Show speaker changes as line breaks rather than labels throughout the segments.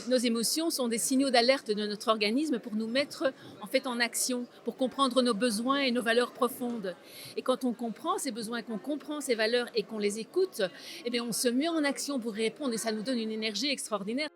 Nos émotions sont des signaux d'alerte de notre organisme pour nous mettre en fait en action, pour comprendre nos besoins et nos valeurs profondes. Et quand on comprend ces besoins, qu'on comprend ces valeurs et qu'on les écoute, eh bien on se met en action pour y répondre et ça nous donne une énergie extraordinaire.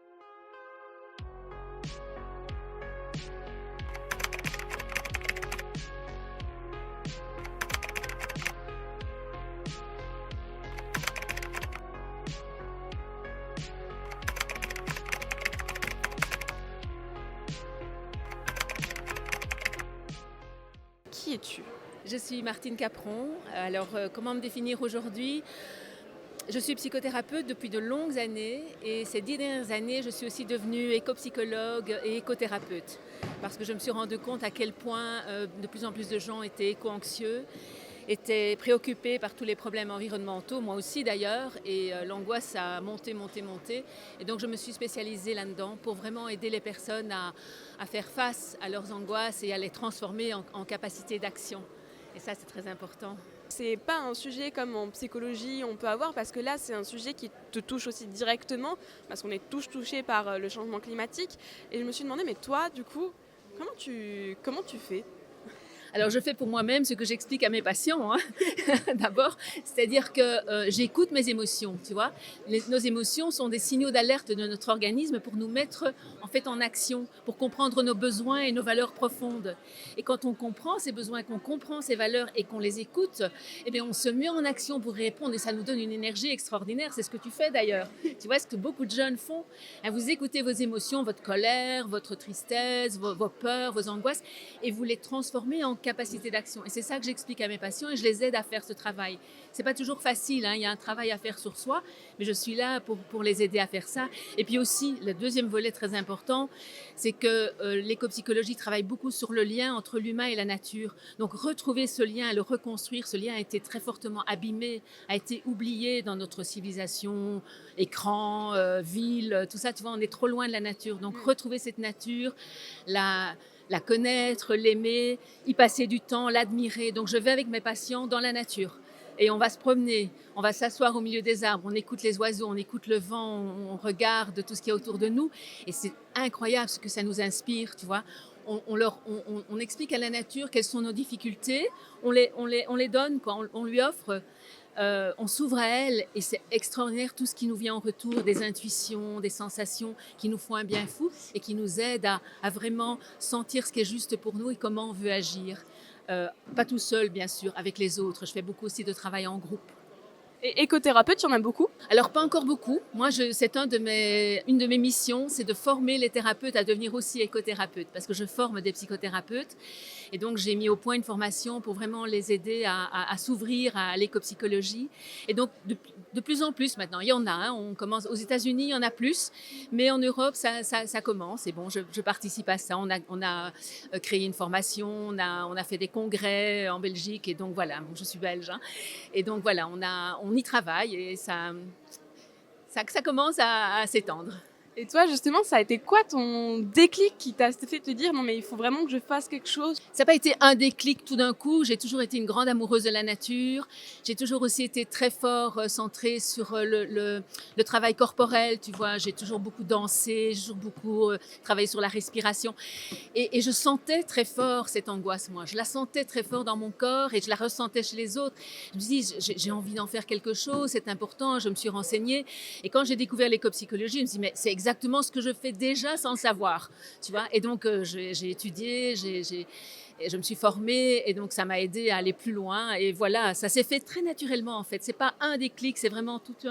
Qui es-tu?
Je suis Martine Capron. Alors, comment me définir aujourd'hui? Je suis psychothérapeute depuis de longues années et ces 10 dernières années, je suis aussi devenue éco-psychologue et écothérapeute parce que je me suis rendu compte à quel point de plus en plus de gens étaient éco-anxieux, étaient préoccupés par tous les problèmes environnementaux, moi aussi d'ailleurs, et l'angoisse a monté, monté, monté. Et donc je me suis spécialisée là-dedans pour vraiment aider les personnes à faire face à leurs angoisses et à les transformer en capacité d'action. Et ça, c'est très important.
C'est pas un sujet comme en psychologie on peut avoir, parce que là c'est un sujet qui te touche aussi directement, parce qu'on est tous touchés par le changement climatique. Et je me suis demandé, mais toi du coup, comment tu fais?
Alors je fais pour moi-même ce que j'explique à mes patients, hein. D'abord, c'est-à-dire que j'écoute mes émotions, tu vois. Nos émotions sont des signaux d'alerte de notre organisme pour nous mettre en fait en action, pour comprendre nos besoins et nos valeurs profondes. Et quand on comprend ces besoins, qu'on comprend ces valeurs et qu'on les écoute, eh bien on se met en action pour y répondre et ça nous donne une énergie extraordinaire. C'est ce que tu fais d'ailleurs. Tu vois ce que beaucoup de jeunes font. Vous écoutez vos émotions, votre colère, votre tristesse, vos peurs, vos angoisses, et vous les transformez en capacité d'action. Et c'est ça que j'explique à mes patients et je les aide à faire ce travail. C'est pas toujours facile, hein, il y a un travail à faire sur soi, mais je suis là pour les aider à faire ça. Et puis aussi, le deuxième volet très important, c'est que l'éco-psychologie travaille beaucoup sur le lien entre l'humain et la nature. Donc retrouver ce lien, le reconstruire, ce lien a été très fortement abîmé, a été oublié dans notre civilisation, écran, ville, tout ça, tu vois, on est trop loin de la nature. Donc retrouver cette nature, la connaître, l'aimer, y passer du temps, l'admirer. Donc je vais avec mes patients dans la nature et on va se promener, on va s'asseoir au milieu des arbres, on écoute les oiseaux, on écoute le vent, on regarde tout ce qui est autour de nous et c'est incroyable ce que ça nous inspire, tu vois. On explique à la nature quelles sont nos difficultés, on les donne, quoi, on lui offre. On s'ouvre à elle et c'est extraordinaire tout ce qui nous vient en retour, des intuitions, des sensations qui nous font un bien fou et qui nous aident à vraiment sentir ce qui est juste pour nous et comment on veut agir. Pas tout seul, bien sûr, avec les autres. Je fais beaucoup aussi de travail en groupe.
Et écothérapeute, il y en a beaucoup?
Alors, pas encore beaucoup. Moi, c'est une de mes missions, c'est de former les thérapeutes à devenir aussi écothérapeutes, parce que je forme des psychothérapeutes. Et donc, j'ai mis au point une formation pour vraiment les aider à s'ouvrir à l'écopsychologie. Et donc, de plus en plus maintenant, il y en a. Hein, on commence aux États-Unis, il y en a plus, mais en Europe, ça commence. Et bon, je participe à ça. On a créé une formation, on a fait des congrès en Belgique. Et donc voilà, bon, je suis belge. Hein, et donc voilà, on y travaille et ça commence à s'étendre.
Et toi, justement, ça a été quoi ton déclic qui t'a fait te dire non mais il faut vraiment que je fasse quelque chose?
Ça n'a pas été un déclic tout d'un coup. J'ai toujours été une grande amoureuse de la nature. J'ai toujours aussi été très fort centrée sur le travail corporel. Tu vois, j'ai toujours beaucoup dansé, j'ai toujours beaucoup travaillé sur la respiration. Et je sentais très fort cette angoisse, moi. Je la sentais très fort dans mon corps et je la ressentais chez les autres. Je me dis, j'ai envie d'en faire quelque chose, c'est important. Je me suis renseignée. Et quand j'ai découvert l'écopsychologie, je me suis dit, mais c'est exactement ce que je fais déjà sans le savoir. Tu vois, et donc j'ai étudié, et je me suis formée et donc ça m'a aidé à aller plus loin. Et voilà, ça s'est fait très naturellement en fait. C'est pas un déclic, c'est vraiment toute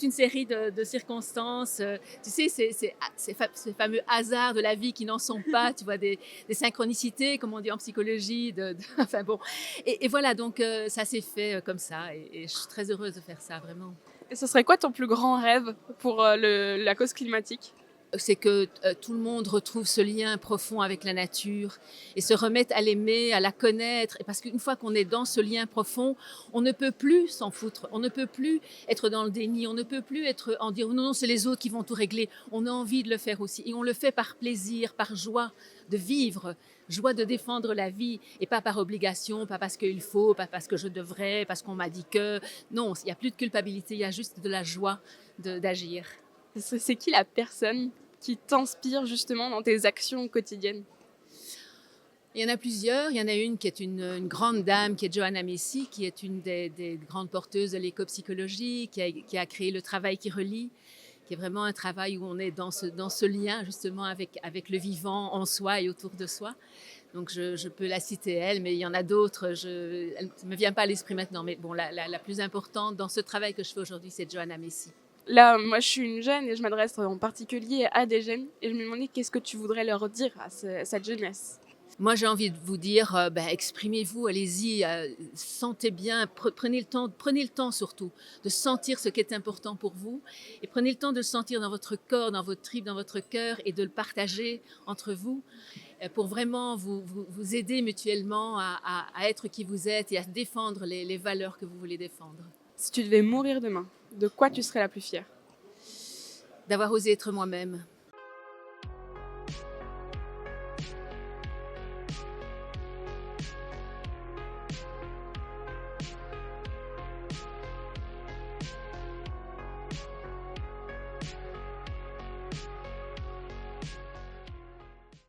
une série de circonstances. Tu sais, ces fameux hasards de la vie qui n'en sont pas, tu vois, des synchronicités, comme on dit en psychologie. Enfin bon. Et voilà, donc ça s'est fait comme ça. Et je suis très heureuse de faire ça, vraiment.
Et ce serait quoi ton plus grand rêve pour la cause climatique?
C'est que tout le monde retrouve ce lien profond avec la nature et se remette à l'aimer, à la connaître. Et parce qu'une fois qu'on est dans ce lien profond, on ne peut plus s'en foutre, on ne peut plus être dans le déni, on ne peut plus être en dire non, non, c'est les autres qui vont tout régler. On a envie de le faire aussi et on le fait par plaisir, par joie de vivre, joie de défendre la vie et pas par obligation, pas parce qu'il faut, pas parce que je devrais, parce qu'on m'a dit que. Non, il n'y a plus de culpabilité, il y a juste de la joie d'agir.
C'est qui la personne qui t'inspire justement dans tes actions quotidiennes?
Il y en a plusieurs. Il y en a une qui est une grande dame, qui est Joanna Macy, qui est une des grandes porteuses de l'éco-psychologie, qui a créé le travail qui relie, qui est vraiment un travail où on est dans ce lien justement avec le vivant en soi et autour de soi. Donc je peux la citer elle, mais il y en a d'autres. Elle ne me vient pas à l'esprit maintenant, mais bon, la plus importante dans ce travail que je fais aujourd'hui, c'est Joanna Macy.
Là, moi, je suis une jeune et je m'adresse en particulier à des jeunes. Et je me demandais qu'est-ce que tu voudrais leur dire à cette jeunesse?
Moi, j'ai envie de vous dire, exprimez-vous, allez-y, sentez bien, prenez le temps surtout de sentir ce qui est important pour vous et prenez le temps de le sentir dans votre corps, dans votre tripes, dans votre cœur et de le partager entre vous pour vraiment vous aider mutuellement à être qui vous êtes et à défendre les valeurs que vous voulez défendre.
Si tu devais mourir demain, de quoi tu serais la plus fière?
D'avoir osé être moi-même.